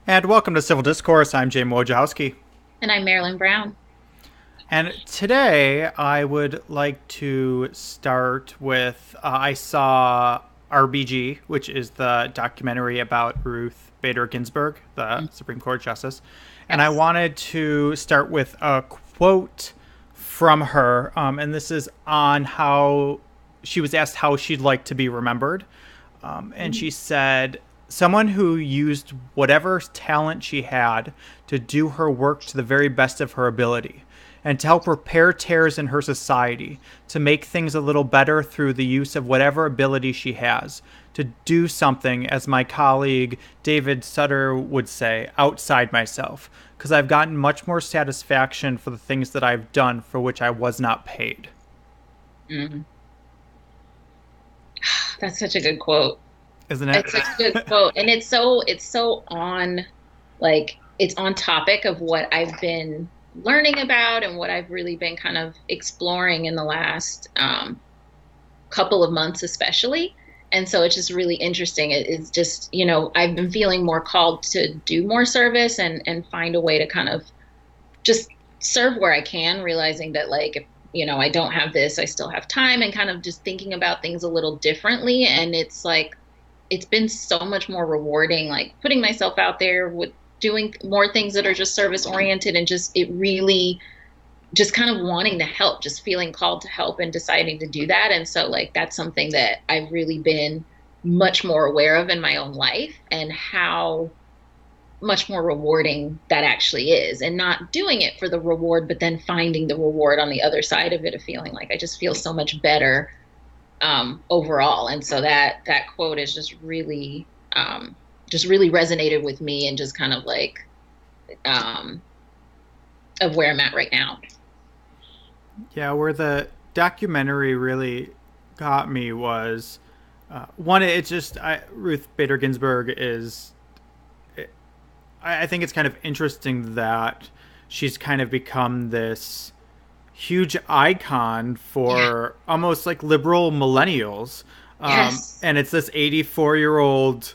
And welcome to Civil Discourse. I'm Jayme Wojciechowski. And I'm Marilyn Brown. And today I would like to start with I saw RBG, which is the documentary about Ruth Bader Ginsburg, the Supreme Court Justice. And I Yes. wanted to start with a quote from her. And this is on how she was asked how she'd like to be remembered. And she said, someone who used whatever talent she had to do her work to the very best of her ability and to help repair tears in her society, to make things a little better through the use of whatever ability she has, to do something, as my colleague David Sutter would say, outside myself, because I've gotten much more satisfaction for the things that I've done for which I was not paid. Mm. That's such a good quote. Isn't it? It's such a good quote. And it's so on it's on topic of what I've been learning about and what I've really been kind of exploring in the last couple of months especially. And so it's just really interesting. It's just, I've been feeling more called to do more service and find a way to kind of just serve where I can, realizing that if I don't have this, I still have time, and kind of just thinking about things a little differently. And it's been so much more rewarding, putting myself out there with doing more things that are just service oriented, and just it really just kind of wanting to help, just feeling called to help and deciding to do that. And so that's something that I've really been much more aware of in my own life, and how much more rewarding that actually is, and not doing it for the reward, but then finding the reward on the other side of it, of feeling like I just feel so much better overall. And so that quote is just really resonated with me, and just kind of of where I'm at right now. Yeah, where the documentary really got me was one. It's just Ruth Bader Ginsburg is. I think it's kind of interesting that she's kind of become this huge icon Yeah. for almost like liberal millennials. Yes. And it's this 84-year-old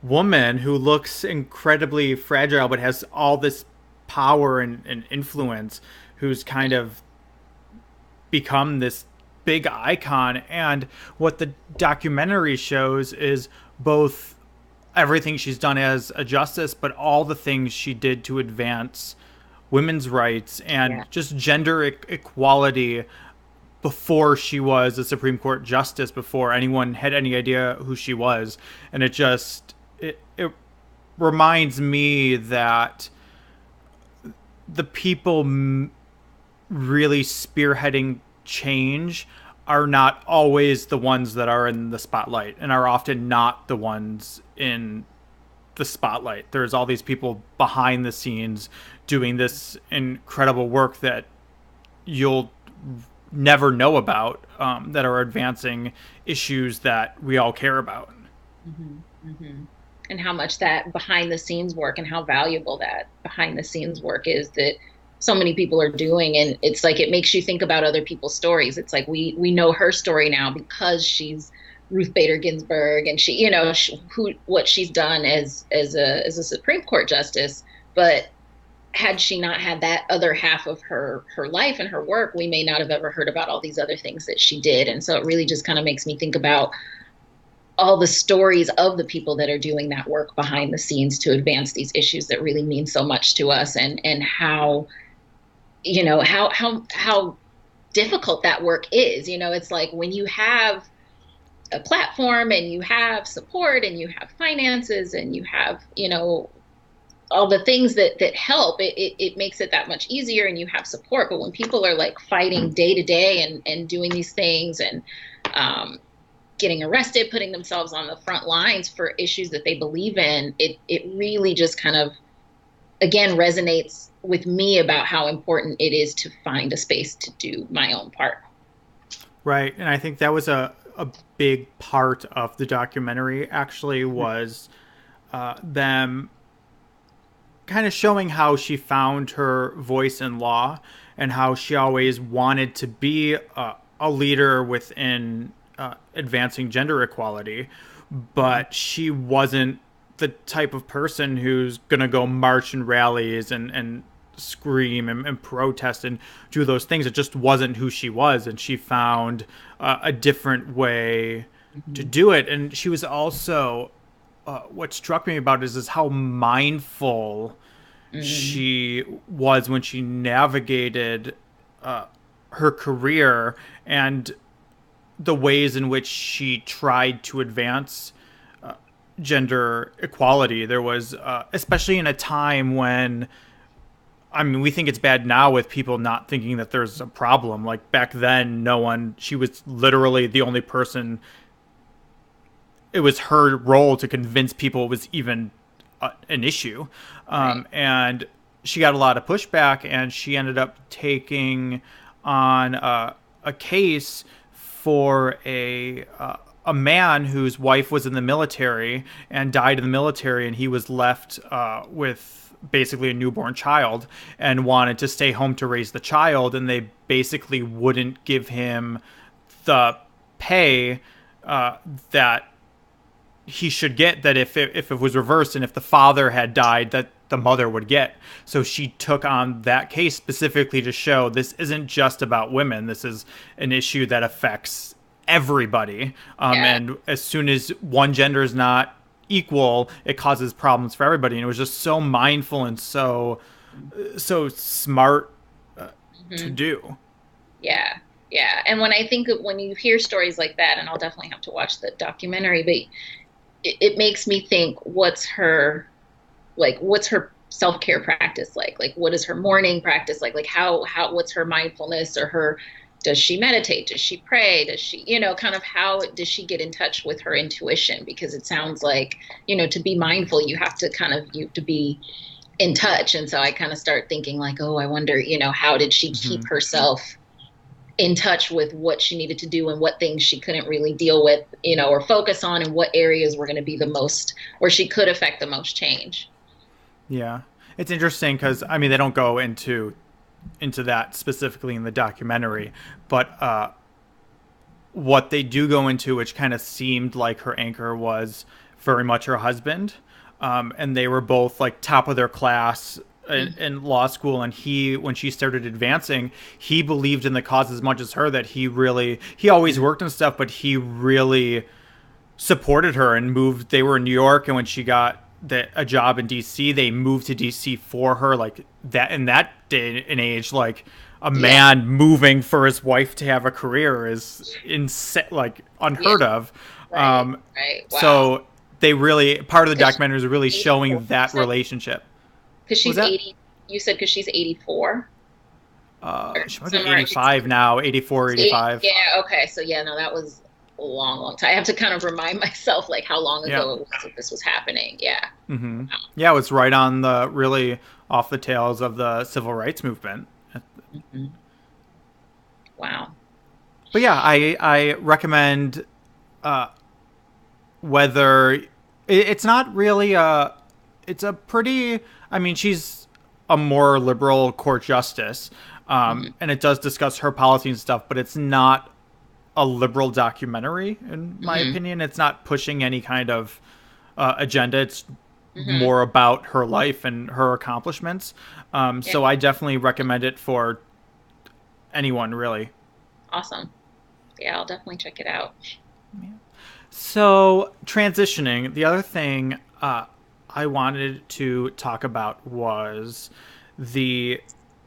woman who looks incredibly fragile but has all this power and influence, who's kind of become this big icon. And what the documentary shows is both everything she's done as a justice, but all the things she did to advance women's rights and Yeah. just gender equality before she was a Supreme Court justice, before anyone had any idea who she was. And it reminds me that the people really spearheading change are not always the ones that are in the spotlight, and are often not the ones in the spotlight. There's all these people behind the scenes doing this incredible work that you'll never know about, that are advancing issues that we all care about. Hmm. Hmm. And how much that behind the scenes work, and how valuable that behind the scenes work is, that so many people are doing. And it's it makes you think about other people's stories. It's we know her story now because she's Ruth Bader Ginsburg, and what she's done as a Supreme Court justice. But had she not had that other half of her life and her work, we may not have ever heard about all these other things that she did. And so it really just kind of makes me think about all the stories of the people that are doing that work behind the scenes to advance these issues that really mean so much to us, and how how difficult that work is. It's when you have a platform, and you have support, and you have finances, and you have all the things that help, it makes it that much easier, and you have support. But when people are fighting day to day, and doing these things, and getting arrested, putting themselves on the front lines for issues that they believe in, it really just kind of, again, resonates with me about how important it is to find a space to do my own part. Right. And I think that was a big part of the documentary, actually, was them kind of showing how she found her voice in law, and how she always wanted to be a leader within advancing gender equality, but she wasn't the type of person who's gonna go march in rallies and scream and protest and do those things. It just wasn't who she was, and she found a different way to Mhm. do it. And she was also what struck me about it is how mindful Mhm. she was when she navigated her career and the ways in which she tried to advance gender equality. There was, especially in a time when, I mean, we think it's bad now with people not thinking that there's a problem. Like back then, no one, she was literally the only person. It was her role to convince people it was even an issue. Right. And she got a lot of pushback, and she ended up taking on a case for a man whose wife was in the military and died in the military, and he was left with basically a newborn child and wanted to stay home to raise the child, and they basically wouldn't give him the pay that he should get, that if it was reversed and if the father had died, that the mother would get. So she took on that case specifically to show this isn't just about women. This is an issue that affects everybody. Yeah. And as soon as one gender is not equal, it causes problems for everybody. And it was just so mindful and so smart to Mhm. do. Yeah. Yeah. And when I think when you hear stories like that, and I'll definitely have to watch the documentary, but it makes me think, what's her self-care practice like what is her morning practice like how what's her mindfulness, or her, does she meditate, does she pray, does she, kind of, how does she get in touch with her intuition? Because it sounds like, to be mindful, you have to kind of, you have to be in touch. And so I kind of start thinking like, oh, I wonder, how did she keep Mm-hmm. herself in touch with what she needed to do and what things she couldn't really deal with, or focus on, and what areas were going to be the most, where she could affect the most change. Yeah. It's interesting because, I mean, they don't go into that specifically in the documentary, but what they do go into, which kind of seemed like her anchor, was very much her husband, and they were both like top of their class in law school. And he, when she started advancing, he believed in the cause as much as her. That he always Mhm. worked and stuff, but he really supported her and moved. They were in New York, and when she got a job in DC, they moved to DC for her. Like that in that day and age, like a Yeah. man moving for his wife to have a career is like Yeah. unheard of. Right. Right. Wow. So they really, part of the Because she's documentary is really 84, showing you that said? relationship. Because What was she's that? 80. You said because she's 84, or She might be somewhere. 85 now, 84, 80, 85. yeah. Okay. So yeah, no, that was a long, long time. I have to kind of remind myself like how long Yeah. ago it was that this was happening. Yeah. Mm-hmm. Yeah, it was right on the really off the tails of the civil rights movement. Mhm. Wow. But yeah, I recommend uh, whether it's not really it's a pretty, I mean, she's a more liberal court justice, Mhm. and it does discuss her policy and stuff, but it's not a liberal documentary in my Mhm. opinion. It's not pushing any kind of agenda. It's Mhm. more about her life and her accomplishments. Yeah. So I definitely recommend it for anyone, really. Awesome. Yeah, I'll definitely check it out. So, transitioning, the other thing I wanted to talk about was the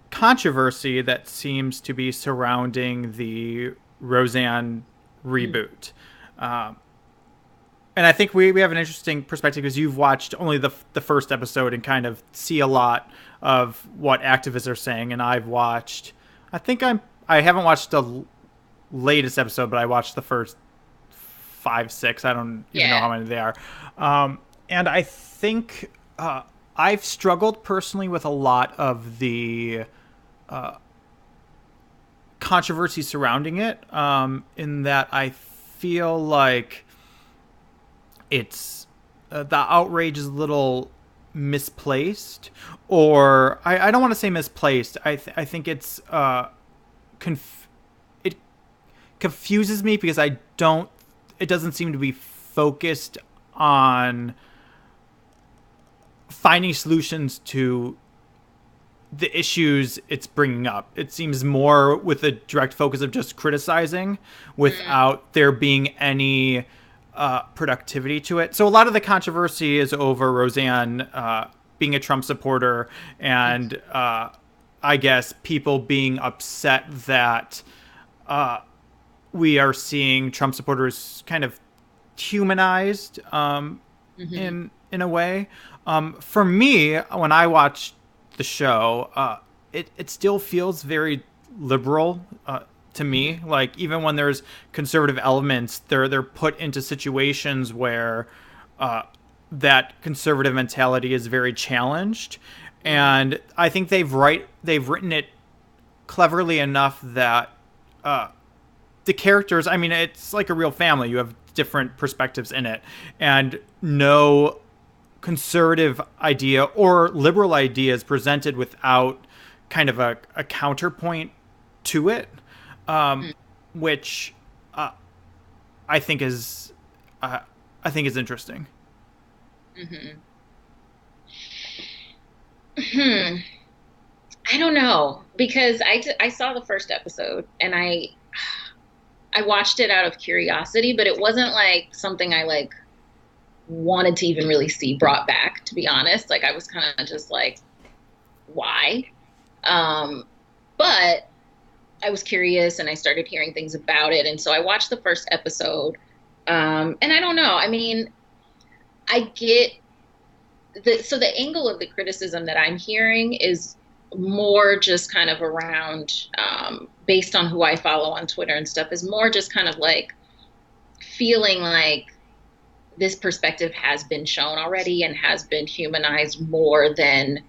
controversy that seems to be surrounding the Roseanne Mm. reboot. Um, and I think we have an interesting perspective because you've watched only the first episode and kind of see a lot of what activists are saying. And I've watched, I haven't watched the latest episode, but I watched the first five, six. I don't even know Yeah. how many they are. And I think I've struggled personally with a lot of the controversy surrounding it. In that I feel like it's the outrage is a little misplaced, or I don't want to say misplaced. I think it's it confuses me because I don't. It doesn't seem to be focused on finding solutions to the issues it's bringing up. It seems more with a direct focus of just criticizing without there being any productivity to it. So a lot of the controversy is over Roseanne being a Trump supporter, and I guess people being upset that we are seeing Trump supporters kind of humanized in a way. For me, when I watch the show, it still feels very liberal to me. Like, even when there's conservative elements, they're put into situations where that conservative mentality is very challenged, and I think they've written it cleverly enough that the characters, I mean, it's like a real family. You have different perspectives in it, and no conservative idea or liberal idea is presented without kind of a counterpoint to it, which I think is interesting. I don't know, because I saw the first episode, and I watched it out of curiosity, but it wasn't like something I like wanted to even really see brought back, to be honest. Like, I was kind of just like, why? But I was curious, and I started hearing things about it, and so I watched the first episode. And I don't know. I mean, I get the angle of the criticism that I'm hearing is more just kind of around, based on who I follow on Twitter and stuff, is more just kind of like feeling like this perspective has been shown already and has been humanized more than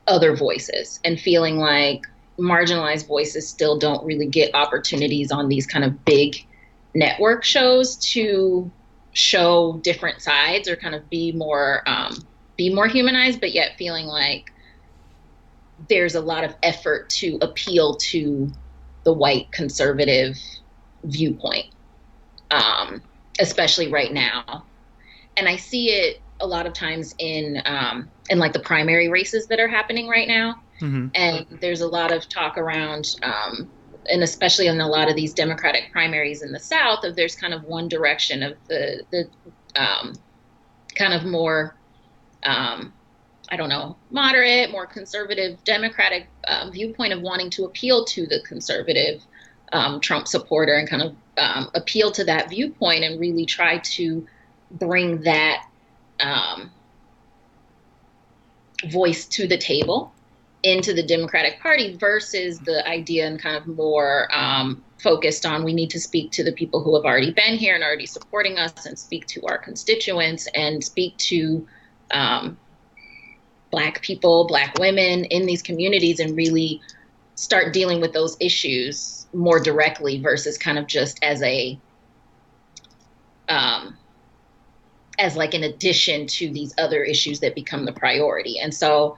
other voices, and feeling like marginalized voices still don't really get opportunities on these kind of big network shows to show different sides or kind of be more humanized, but yet feeling like there's a lot of effort to appeal to the white conservative viewpoint, especially right now. And I see it a lot of times in like the primary races that are happening right now. And there's a lot of talk around, and especially in a lot of these Democratic primaries in the South, of there's kind of one direction of the kind of more, I don't know, moderate, more conservative Democratic viewpoint of wanting to appeal to the conservative Trump supporter and kind of appeal to that viewpoint and really try to bring that voice to the table into the Democratic Party, versus the idea and kind of more focused on, we need to speak to the people who have already been here and already supporting us, and speak to our constituents, and speak to Black people, Black women in these communities, and really start dealing with those issues more directly, versus kind of just as a as like an addition to these other issues that become the priority. And so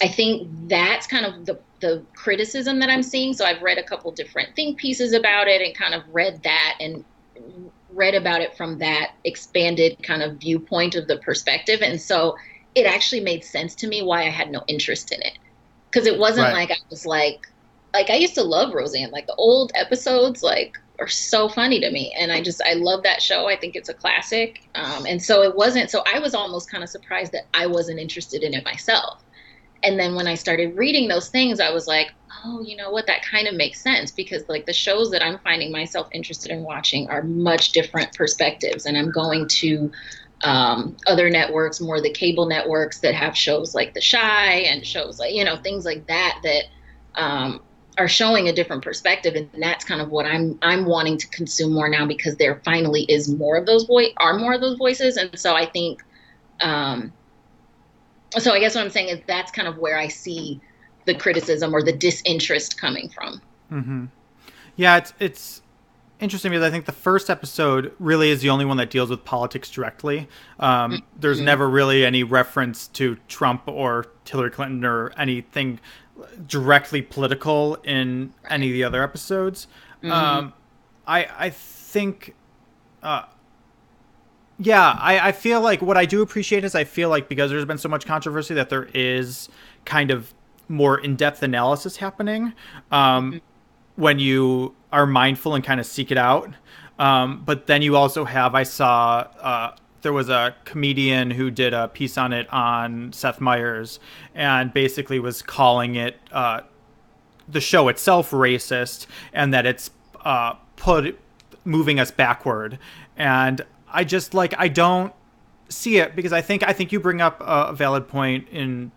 I think that's kind of the criticism that I'm seeing. So I've read a couple different think pieces about it, and kind of read that and read about it from that expanded kind of viewpoint of the perspective. And so it actually made sense to me why I had no interest in it. Because it wasn't like I was like I used to love Roseanne. Like, the old episodes like are so funny to me, and I love that show. I think it's a classic. And so it wasn't, so I was almost kind of surprised that I wasn't interested in it myself. And then when I started reading those things, I was like, oh, you know what, that kind of makes sense, because like the shows that I'm finding myself interested in watching are much different perspectives. And I'm going to other networks, more the cable networks that have shows like The Chi and shows like, things like that, that are showing a different perspective. And that's kind of what I'm wanting to consume more now, because there finally is more of those voices. And so I think, so I guess what I'm saying is that's kind of where I see the criticism or the disinterest coming from. Yeah, it's interesting, because I think the first episode really is the only one that deals with politics directly. There's never really any reference to Trump or Hillary Clinton or anything directly political in any of the other episodes. I think Yeah, I feel like what I do appreciate is I feel like because there's been so much controversy that there is kind of more in-depth analysis happening Mhm. when you are mindful and kind of seek it out. But then you also have, I saw there was a comedian who did a piece on it on Seth Meyers and basically was calling it the show itself racist and that it's put moving us backward. And I just like I don't see it because I think you bring up a valid point in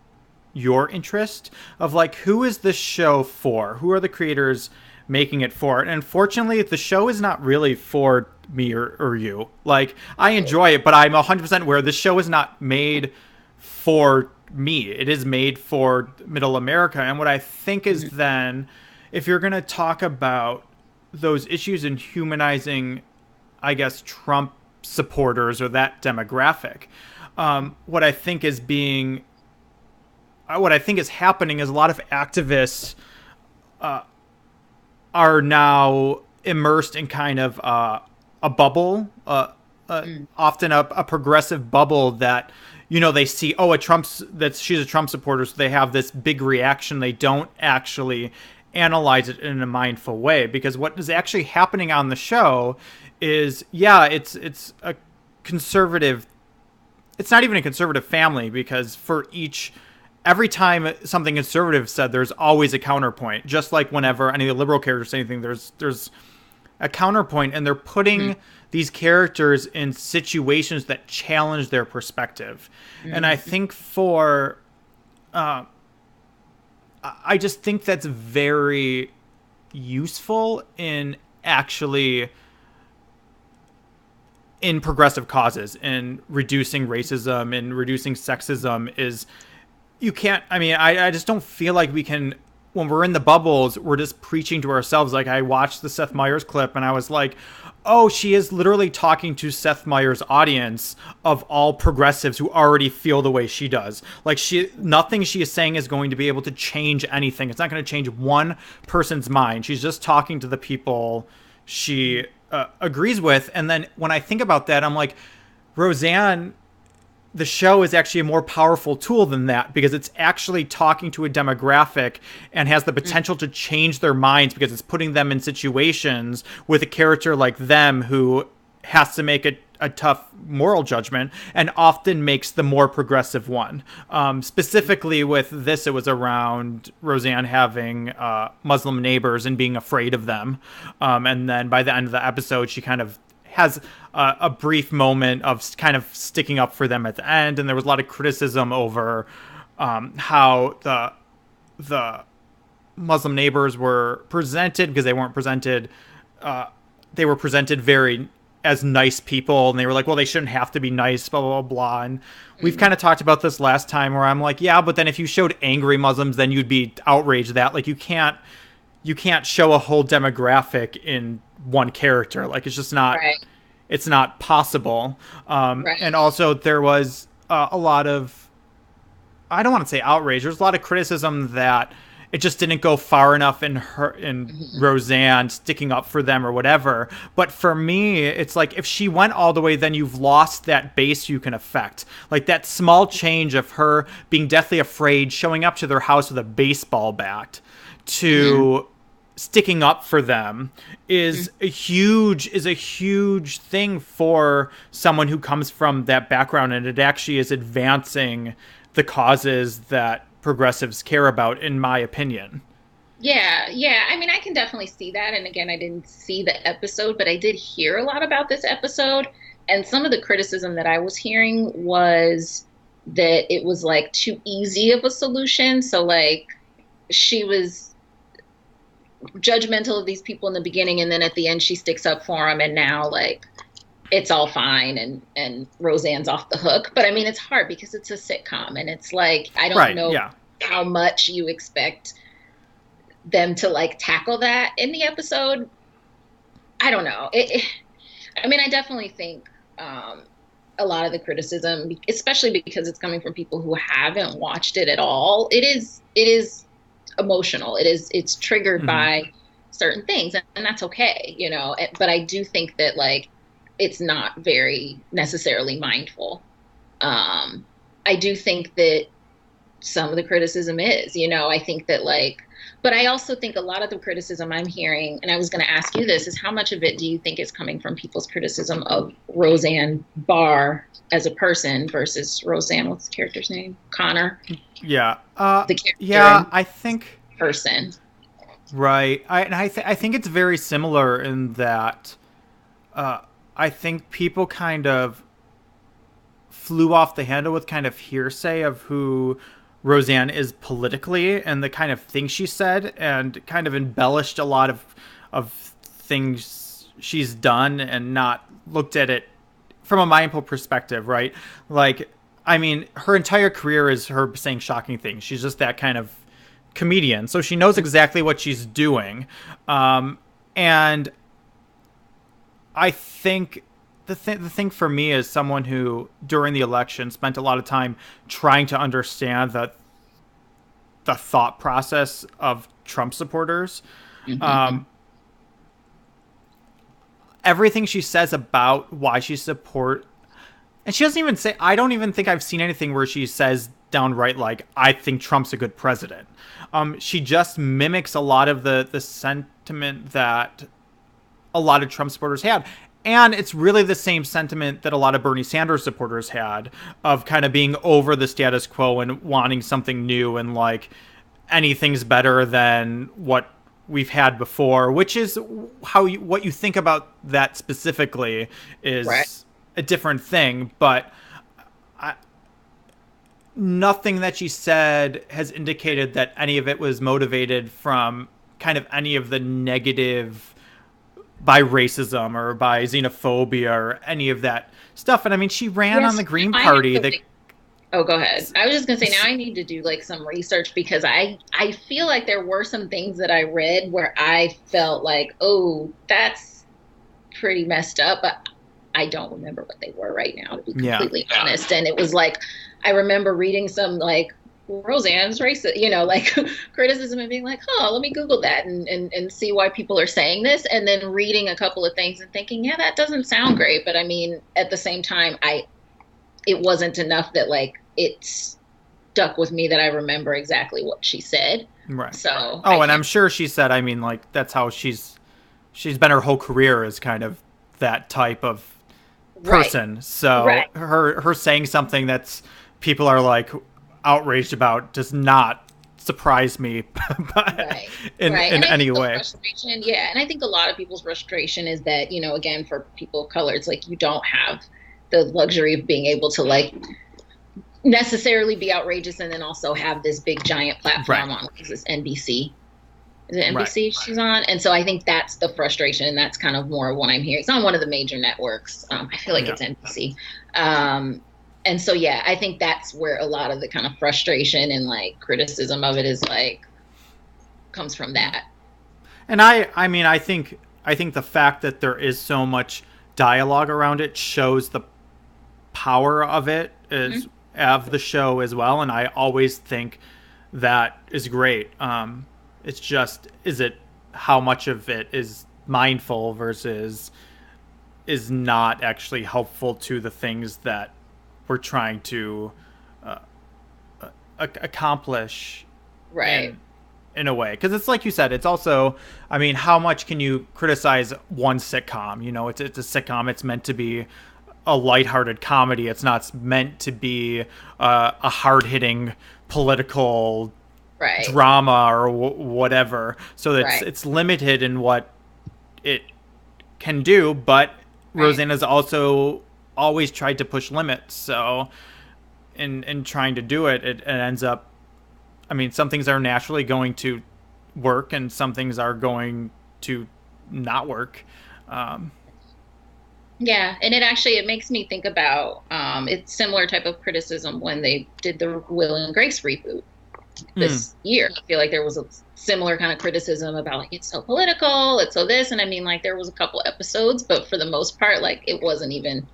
your interest of like who is this show for? Who are the creators making it for? And unfortunately, the show is not really for me or you. Like I enjoy it, but I'm 100% aware this show is not made for me. It is made for middle America. And what I think is then if you're going to talk about those issues in humanizing, I guess, Trump supporters or that demographic, what I think is being what I think is happening is a lot of activists are now immersed in kind of a bubble, often a progressive bubble that they see a Trump's that she's a Trump supporter, so they have this big reaction. They don't actually analyze it in a mindful way because what is actually happening on the show is it's a conservative. It's not even a conservative family because for every time something conservative said, there's always a counterpoint. Just like whenever any of the liberal characters say anything, there's a counterpoint, and they're putting these characters in situations that challenge their perspective. And I think I just think that's very useful in actually in progressive causes and reducing racism and reducing sexism is you can't I just don't feel like we can when we're in the bubbles we're just preaching to ourselves. Like I watched the Seth Meyers clip and I was like, oh, she is literally talking to Seth Meyers' audience of all progressives who already feel the way she does. Like nothing she is saying is going to be able to change anything. It's not going to change one person's mind. She's just talking to the people she agrees with. And then when I think about that, I'm like, Roseanne, the show is actually a more powerful tool than that because it's actually talking to a demographic and has the potential to change their minds because it's putting them in situations with a character like them who has to make a tough moral judgment and often makes the more progressive one. Specifically with this, it was around Roseanne having Muslim neighbors and being afraid of them. And then by the end of the episode, she kind of has a brief moment of kind of sticking up for them at the end. And there was a lot of criticism over how the Muslim neighbors were presented because they weren't presented. They were presented very as nice people, and they were like, well, they shouldn't have to be nice, blah, blah, blah. And we've kind of talked about this last time where I'm like, yeah, but then if you showed angry Muslims, then you'd be outraged that like you can't show a whole demographic in one character. Like it's just not, Right. it's not possible. Right. And also there was a lot of, I don't want to say outrage. There's a lot of criticism that it just didn't go far enough in Roseanne sticking up for them or whatever. But for me, it's like if she went all the way, then you've lost that base you can affect. Like that small change of her being deathly afraid, showing up to their house with a baseball bat, to sticking up for them is a huge thing for someone who comes from that background, and it actually is advancing the causes that progressives care about, in my opinion. Yeah. I mean, I can definitely see that. And again, I didn't see the episode, but I did hear a lot about this episode. And some of the criticism that I was hearing was that it was like too easy of a solution. So like she was judgmental of these people in the beginning, and then at the end she sticks up for them, and now like it's all fine and Roseanne's off the hook. But I mean, it's hard because it's a sitcom, and it's like I don't know how much you expect them to like tackle that in the episode. I don't know. I mean, I definitely think a lot of the criticism, especially because it's coming from people who haven't watched it at all, it is emotional. It's triggered by certain things, and that's okay, you know. But I do think that like it's not very necessarily mindful. I do think that some of the criticism is, I think that but I also think a lot of the criticism I'm hearing, and I was going to ask you this, is how much of it do you think is coming from people's criticism of Roseanne Barr as a person versus Roseanne, what's the character's name? Connor? Yeah. The character Yeah, I think. person. Right. I think it's very similar in that I think people kind of flew off the handle with kind of hearsay of who Roseanne is politically and the kind of things she said, and kind of embellished a lot of things she's done and not looked at it from a mindful perspective, right? Like, I mean, her entire career is her saying shocking things. She's just that kind of comedian, so she knows exactly what she's doing. And I think the thing for me is someone who during the election spent a lot of time trying to understand the thought process of Trump supporters. Mm-hmm. Everything she says about why she support, and she doesn't even say, I don't even think I've seen anything where she says downright like, I think Trump's a good president. She just mimics a lot of the sentiment that a lot of Trump supporters had. And it's really the same sentiment that a lot of Bernie Sanders supporters had, of kind of being over the status quo and wanting something new, and like anything's better than what we've had before, which is what you think about that specifically is Right. a different thing. But nothing that she said has indicated that any of it was motivated from kind of any of the negative by racism or by xenophobia or any of that stuff. And I mean, she ran on the Green Party. Oh, go ahead. I was just gonna say, now I need to do some research, because I feel like there were some things that I read where I felt like, oh, that's pretty messed up, but I don't remember what they were right now, to be completely honest. And it was I remember reading some Roseanne's racist, criticism, and being like, oh, let me Google that and see why people are saying this. And then reading a couple of things and thinking, yeah, that doesn't sound great. But I mean, at the same time, it wasn't enough that it stuck with me that I remember exactly what she said. Right. So, and I'm sure she said, I mean, that's how she's been her whole career, is kind of that type of person. Right. So her saying something that's people are outraged about does not surprise me in any way. Frustration, yeah. And I think a lot of people's frustration is that, again, for people of color, it's you don't have the luxury of being able to necessarily be outrageous and then also have this big giant platform on this NBC. Is it NBC she's on? And so I think that's the frustration, and that's kind of more of what I'm hearing. It's on one of the major networks. I feel like it's NBC. And so, yeah, I think that's where a lot of the kind of frustration and criticism of it is comes from that. And I mean, I think the fact that there is so much dialogue around it shows the power of it of the show as well. And I always think that is great. It's just, is it how much of it is mindful versus is not actually helpful to the things that we're trying to accomplish, in a way. Because it's like you said, it's also, I mean, how much can you criticize one sitcom? It's a sitcom. It's meant to be a lighthearted comedy. It's not meant to be a hard-hitting political drama or whatever. So it's limited in what it can do. But Roseanne has also always tried to push limits. So in trying to do it, it ends up, I mean, some things are naturally going to work and some things are going to not work. Yeah, and it makes me think about it's similar type of criticism when they did the Will and Grace reboot this year. I feel like there was a similar kind of criticism about it's so political, it's so this, and I mean there was a couple episodes, but for the most part it wasn't even,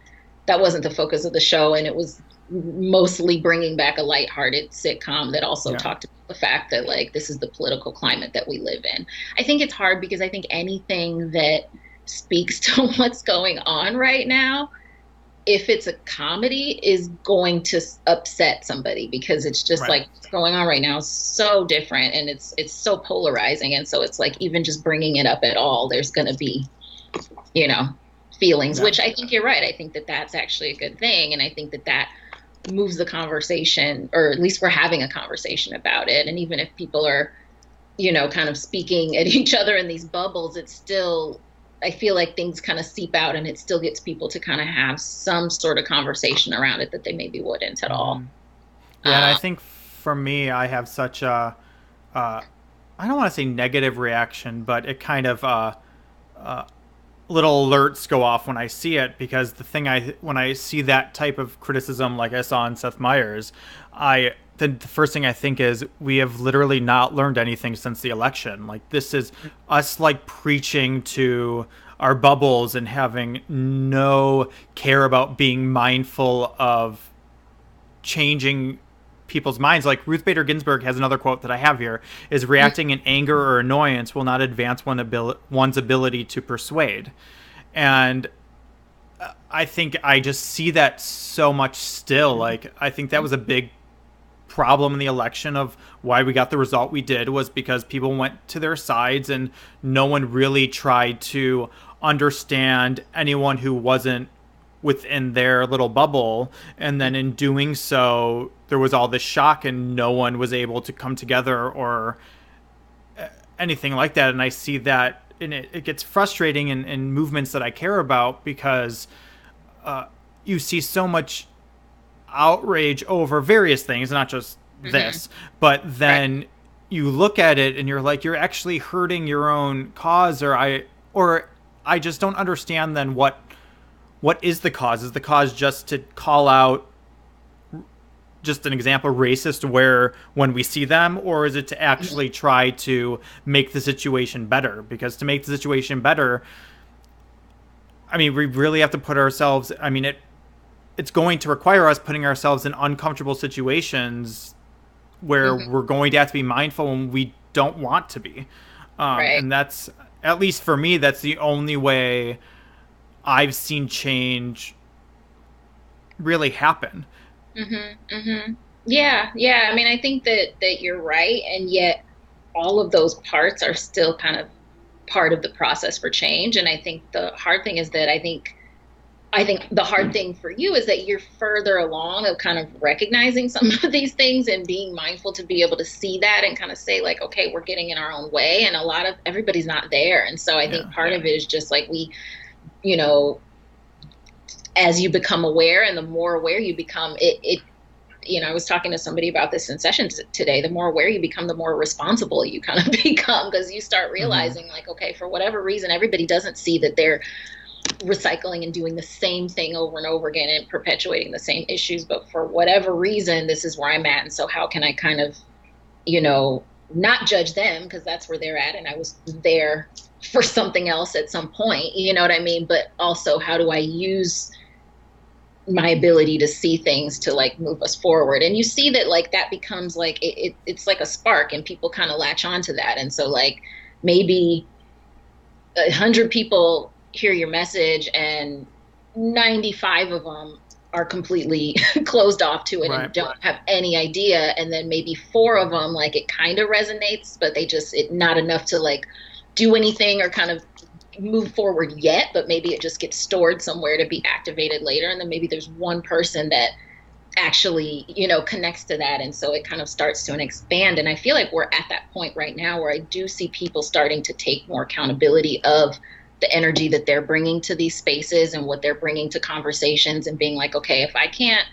that wasn't the focus of the show, and it was mostly bringing back a lighthearted sitcom that also talked about the fact that this is the political climate that we live in. I think it's hard because I think anything that speaks to what's going on right now, if it's a comedy, is going to upset somebody, because it's just Right. like what's going on right now is so different, and it's so polarizing, and so it's like even just bringing it up at all, there's going to be, you know, feelings, Yeah. which I think you're right. I think that that's actually a good thing, and I think that that moves the conversation, or at least we're having a conversation about it. And even if people are, you know, kind of speaking at each other in these bubbles, it's still, I feel like things kind of seep out, and it still gets people to kind of have some sort of conversation around it that they maybe wouldn't at all. Yeah, and I Um, think for me, I have such a, I don't want to say negative reaction, but it kind of little alerts go off when I see it, because the thing when I see that type of criticism, like I saw in Seth Meyers, the first thing I think is we have literally not learned anything since the election. Like, this is us like preaching to our bubbles and having no care about being mindful of changing people's minds. Like, Ruth Bader Ginsburg has another quote that I have here: is reacting in anger or annoyance will not advance one's ability to persuade. And I think I just see that so much still. Like, I think that was a big problem in the election of why we got the result we did, was because people went to their sides and no one really tried to understand anyone who wasn't within their little bubble. And then in doing so, there was all this shock and no one was able to come together or anything like that. And I see that, and it gets frustrating in movements that I care about, because you see so much outrage over various things, not just mhm. this, but Right. then you look at it and you're like, you're actually hurting your own cause. Or I just don't understand then what is the cause? Is the cause just to call out, just an example, racist where when we see them, or is it to Mhm. actually try to make the situation better? Because to make the situation better, I mean, we really have to put ourselves, I mean, it's going to require us putting ourselves in uncomfortable situations where Mhm. we're going to have to be mindful when we don't want to be. Right. And that's, at least for me, that's the only way I've seen change really happen. Yeah, yeah. I mean, I think that you're right, and yet all of those parts are still kind of part of the process for change. And I think the hard thing is that I think the hard thing for you is that you're further along of kind of recognizing some of these things and being mindful to be able to see that and kind of say like, okay, we're getting in our own way. And a lot of everybody's not there. And so I think Yeah. part of it is just like we, you know, as you become aware and the more aware you become, it you know, I was talking to somebody about this in sessions today. The more aware you become, the more responsible you kind of become, because you start Mm-hmm. realizing, like, okay, for whatever reason, everybody doesn't see that they're recycling and doing the same thing over and over again and perpetuating the same issues. But for whatever reason, this is where I'm at. And so, how can I kind of, you know, not judge them because that's where they're at. And I was there for something else at some point, you know what I mean? But also, how do I use my ability to see things to like move us forward? And you see that like that becomes like it's like a spark, and people kind of latch onto that. And so like maybe 100 people hear your message and 95 of them are completely closed off to it and Right. don't have any idea, and then maybe four of them like it kind of resonates, but they just it not enough to like do anything or kind of move forward yet, but maybe it just gets stored somewhere to be activated later. And then maybe there's one person that actually, you know, connects to that. And so it kind of starts to expand. And I feel like we're at that point right now where I do see people starting to take more accountability of the energy that they're bringing to these spaces and what they're bringing to conversations, and being like, okay, if I can't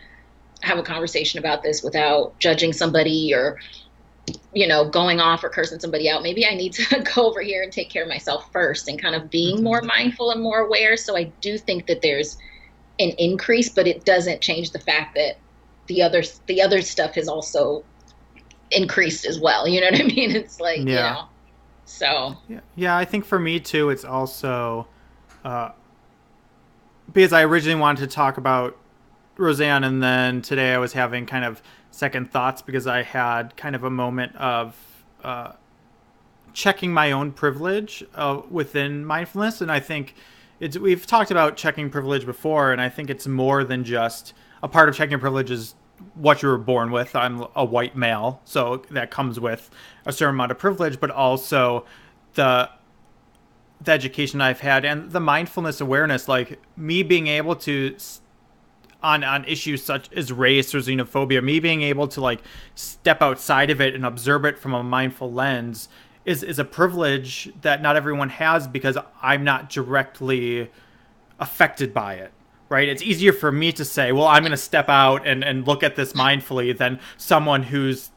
have a conversation about this without judging somebody or, you know, going off or cursing somebody out, maybe I need to go over here and take care of myself first, and kind of being Mm-hmm. more mindful and more aware. So I do think that there's an increase, but it doesn't change the fact that the other stuff has also increased as well. You know what I mean? It's like, you Yeah. know, so Yeah. Yeah. I think for me too, it's also because I originally wanted to talk about Roseanne, and then today I was having kind of second thoughts because I had kind of a moment of checking my own privilege within mindfulness. And I think we've talked about checking privilege before, and I think it's more than just a part of checking privilege is what you were born with. I'm a white male, so that comes with a certain amount of privilege, but also the education I've had and the mindfulness awareness, like me being able to on issues such as race or xenophobia, me being able to like step outside of it and observe it from a mindful lens is a privilege that not everyone has, because I'm not directly affected by it. Right? It's easier for me to say, well, I'm going to step out and look at this mindfully than someone who's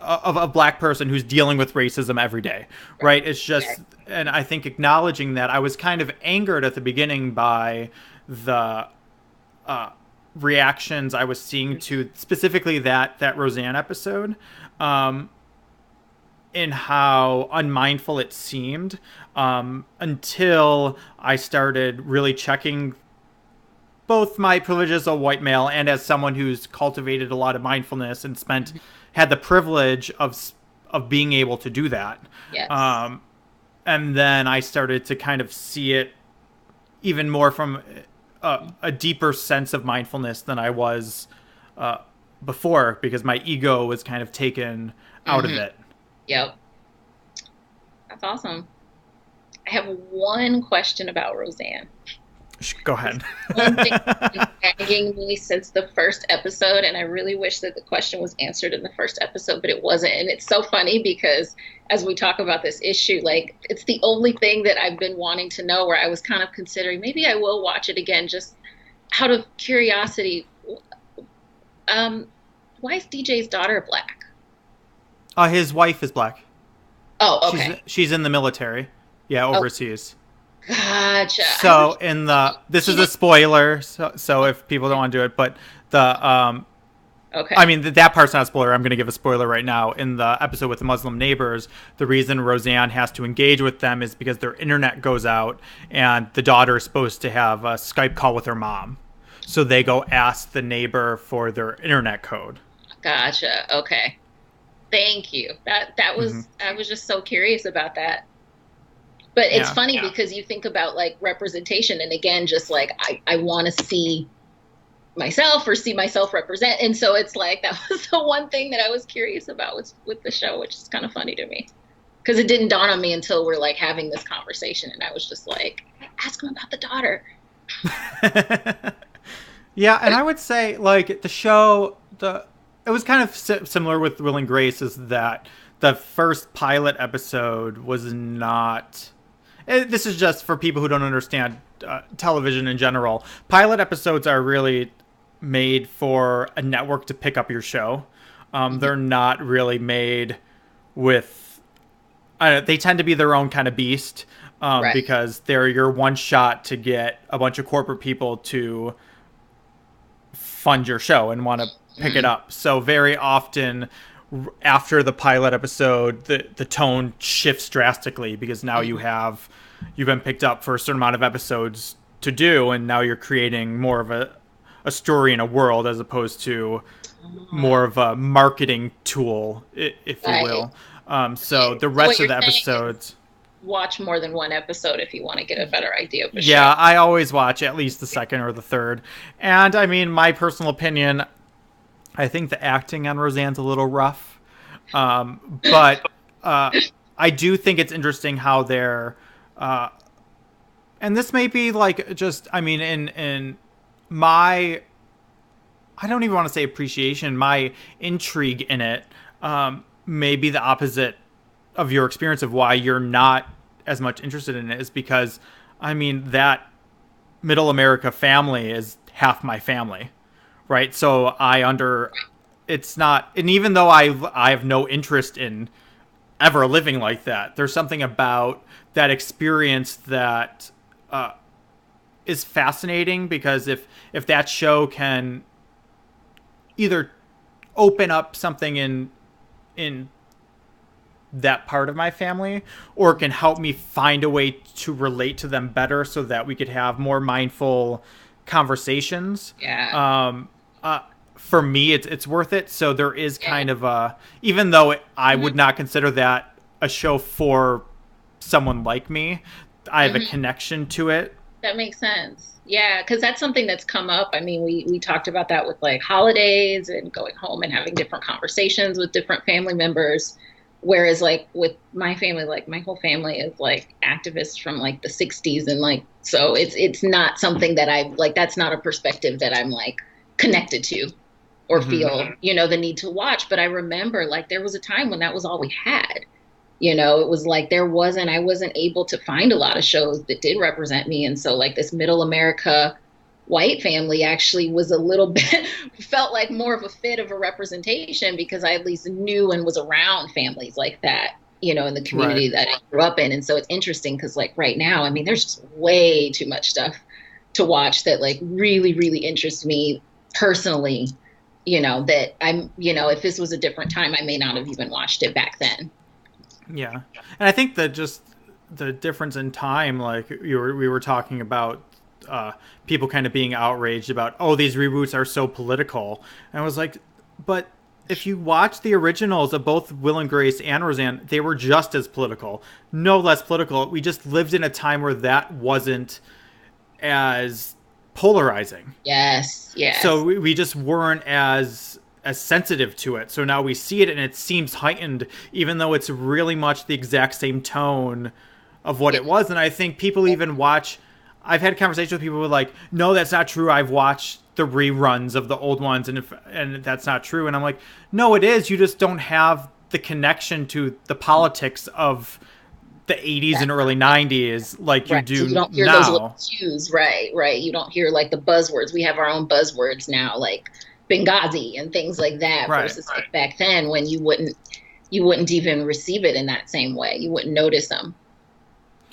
of a black person who's dealing with racism every day. Right? It's just, and I think acknowledging that, I was kind of angered at the beginning by the reactions I was seeing to specifically that Roseanne episode, in how unmindful it seemed, until I started really checking both my privilege as a white male and as someone who's cultivated a lot of mindfulness and had the privilege of being able to do that. Yes. And then I started to kind of see it even more from a deeper sense of mindfulness than I was before, because my ego was kind of taken out of it. Yep. That's awesome. I have one question about Roseanne. Go ahead. One thing that's been nagging me since the first episode, and I really wish that the question was answered in the first episode, but it wasn't. And it's so funny because as we talk about this issue, like, it's the only thing that I've been wanting to know, where I was kind of considering maybe I will watch it again just out of curiosity. Why is DJ's daughter black? His wife is black. Oh, okay. She's in the military. Yeah, overseas. Gotcha. So this is a spoiler, so if people don't want to do it, but okay. I mean, that part's not a spoiler. I'm going to give a spoiler right now. In the episode with the Muslim neighbors, the reason Roseanne has to engage with them is because their internet goes out, and the daughter is supposed to have a Skype call with her mom. So they go ask the neighbor for their internet code. Gotcha. Okay. Thank you. That was I was just so curious about that. But it's funny because you think about like representation, and again, just like I want to see myself or see myself represent, and so it's like that was the one thing that I was curious about with the show, which is kind of funny to me because it didn't dawn on me until we're like having this conversation, and I was just like, ask him about the daughter. Yeah, and I would say like the show, it was kind of similar with Will and Grace, is that the first pilot episode was not. This is just for people who don't understand television in general. Pilot episodes are really made for a network to pick up your show. They're not really made with. They tend to be their own kind of beast, right, because they're your one shot to get a bunch of corporate people to fund your show and want to pick it up. So very often after the pilot episode, the tone shifts drastically, because now you've been picked up for a certain amount of episodes to do, and now you're creating more of a story and a world, as opposed to more of a marketing tool, if you will. So the rest of the episodes, watch more than one episode if you want to get a better idea of the show. Yeah, I always watch at least the second or the third. And I mean, my personal opinion, I think the acting on Roseanne's a little rough. But I do think it's interesting how they're, and this may be like just, I mean, in my, I don't even want to say appreciation, my intrigue in it may be the opposite of your experience of why you're not as much interested in it, is because, I mean, that middle America family is half my family, right? So it's not, and even though I have no interest in ever living like that, there's something about that experience that is fascinating, because if that show can either open up something in that part of my family, or can help me find a way to relate to them better so that we could have more mindful conversations. Yeah. for me, it's worth it. So there is Yeah. kind of a, even though I would not consider that a show for someone like me, I have a Hmm. connection to it. That makes sense. Yeah, because that's something that's come up. I mean, we talked about that with like holidays and going home and having different conversations with different family members. Whereas like with my family, like my whole family is like activists from like the 60s, and like so it's not something that I like, that's not a perspective that I'm like connected to or Hmm. feel, you know, the need to watch. But I remember like there was a time when that was all we had. You know, it was like I wasn't able to find a lot of shows that did represent me. And so, like, this middle America white family actually was a little bit, felt like more of a fit of a representation because I at least knew and was around families like that, you know, in the Right. community that I grew up in. And so it's interesting because, like, right now, I mean, there's just way too much stuff to watch that, like, really, really interests me personally, you know, that I'm, you know, if this was a different time, I may not have even watched it back then. Yeah, and I think that just the difference in time, like we were talking about, people kind of being outraged about, oh, these reboots are so political, and I was like, but if you watch the originals of both Will and Grace and Roseanne, they were just as political, no less political. We just lived in a time where that wasn't as polarizing. Yes, So yes. we just weren't as sensitive to it. So now we see it and it seems heightened, even though it's really much the exact same tone of what Yeah. it was. And I think people even watch. I've had conversations with people who are like, "No, that's not true. I've watched the reruns of the old ones, and that's not true." And I'm like, "No, it is. You just don't have the connection to the politics of the 80s and early 90s like you Right. So you do don't hear those little now." cues. Right, right. You don't hear like the buzzwords. We have our own buzzwords now, like Benghazi and things like that, Right. versus like back then when you wouldn't even receive it in that same way. You wouldn't notice them.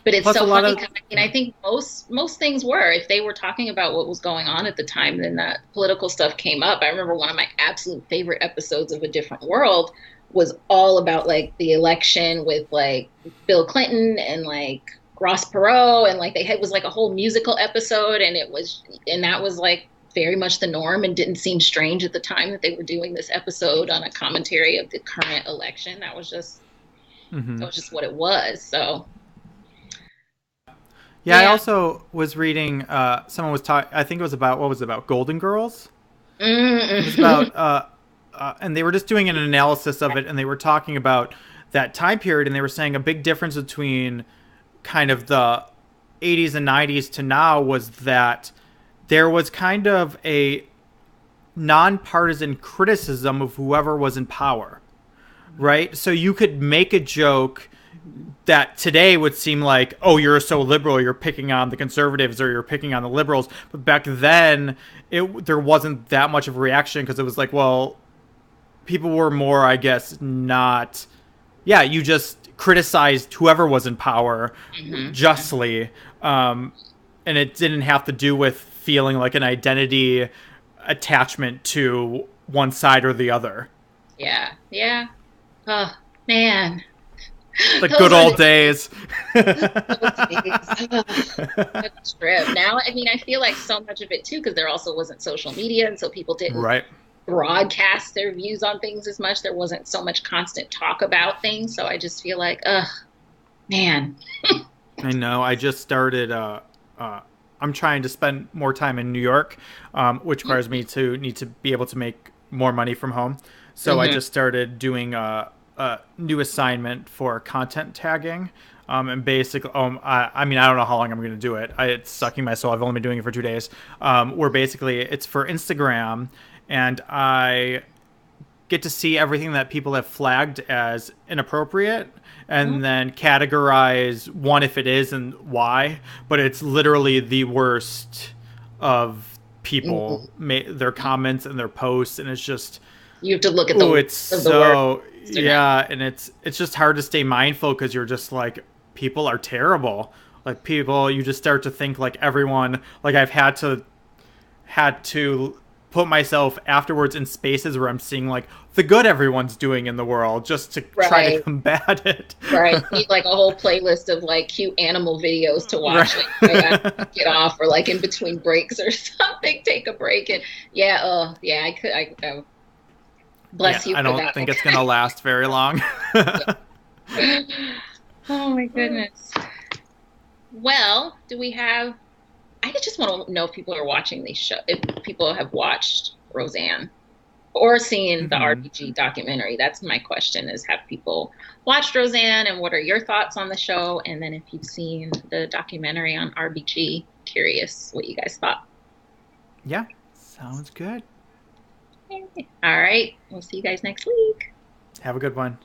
But it's Plus, a so lot funny of because I mean I think most things were, if they were talking about what was going on at the time, then that political stuff came up. I remember one of my absolute favorite episodes of A Different World was all about like the election with like Bill Clinton and like Ross Perot, and like they had was like a whole musical episode, and that was like very much the norm and didn't seem strange at the time that they were doing this episode on a commentary of the current election. That was just what it was. So Yeah, I yeah. also was reading. Someone was talking. I think it was about, what was it about, Golden Girls. It was Mm. about, and they were just doing an analysis of it, and they were talking about that time period, and they were saying a big difference between kind of the 80s and 90s to now was that there was kind of a nonpartisan criticism of whoever was in power, right? So you could make a joke that today would seem like, oh, you're so liberal, you're picking on the conservatives or you're picking on the liberals. But back then, there wasn't that much of a reaction because it was like, well, people were more, I guess, not. Yeah, you just criticized whoever was in power Hmm. justly, and it didn't have to do with feeling like an identity attachment to one side or the other. Yeah, yeah. Oh man, The those good were old the days. days. Ugh, what a trip. Now, I mean, I feel like so much of it too, because there also wasn't social media, and so people didn't Right. broadcast their views on things as much. There wasn't so much constant talk about things. So I just feel like, man. I know. I just started. I'm trying to spend more time in New York, which requires me to need to be able to make more money from home. So I Hmm. just started doing a new assignment for content tagging. And basically, I mean, I don't know how long I'm going to do it. It's sucking my soul. I've only been doing it for 2 days. Where basically it's for Instagram, and I get to see everything that people have flagged as inappropriate and then categorize one if it is and why. But it's literally the worst of people, their comments and their posts, and it's just, You have to look at the oh, words it's of the word so, on Instagram. yeah, and it's just hard to stay mindful because you're just like, people are terrible. Like, people, you just start to think like everyone, like I've had to put myself afterwards in spaces where I'm seeing like the good everyone's doing in the world just to try to Right. combat it. Right. Need like a whole playlist of like cute animal videos to watch. Right. Like I get off or like in between breaks or something, take a break. And yeah, oh yeah, Yeah, bless you I for don't that. think it's going to last very long. Yeah. Oh my goodness. Well, do we have, I just want to know if people are watching these show, if people have watched Roseanne or seen the Hmm. RBG documentary. That's my question is have people watched Roseanne and what are your thoughts on the show? And then if you've seen the documentary on RBG, curious what you guys thought. Yeah, sounds good. All right. We'll see you guys next week. Have a good one.